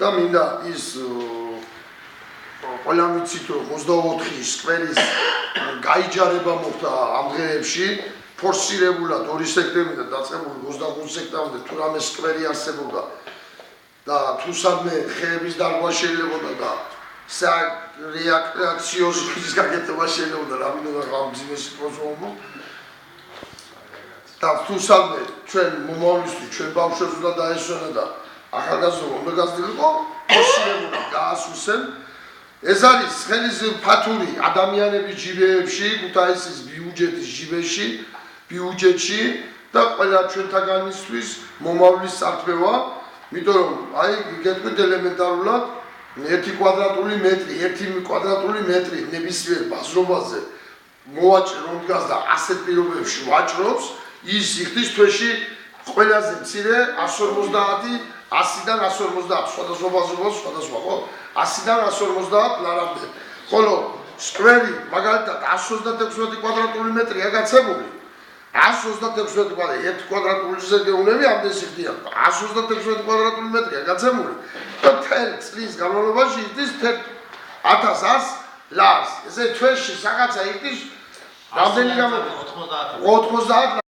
და მინდა ის ყველა ვიცით რომ 24 სკვერის გაიჯარება მოხდა ამ დღეებში ფორსირებულად 2 სექტემბრიდან დაწყებული 25 სექტემბრამდე თუ რამე სკვერი არსებობდა და თუ სადმე ხეების დარგვა შეიძლებოდა და რეაქციის ფიზის გაკეთება შეიძლება რამინდა გამძიმეს პროცესო და თუ სადმე ჩვენ მომავლისთვის ჩვენ ბავშვებს უნდა დაესვენა და ახალგაზრდა უნდა გასძლიყო ფორსირებულად გაასვისენ ეს არის ხელისუფლების ფათური ადამიანების ჯიბეებში ქუთაისის ბიუჯეტში და ყველა ჩვენთაგანისთვის მომავლის სარწმევა იმიტომ რომ აი გეტყვით ელემენტარულად 1 კვადრატული მეტრი ნებისმიერ ბაზრობაზე მოვაჭრე რომ დგას და ასეთ პირობებში ვაჭრობს ის იხდის თვეში ყველაზე მცირე 150-დან 150 სხვადასხვა ბაზრობას სხვადასხვა ხო 100-დან 150 ლარამდე ხოლო სკვერი მაგალითად 136 კვადრატული მეტრია გაცემული 136 კვადრატული 1 კვადრატულიზე გეუნები ამდენ სიხდიან 136 კვადრატული მეტრია გაცემული და წლის განმავლობაში იხდის 1100 ლარს ესე თვეში რაღაცა იხდის რამდენი 90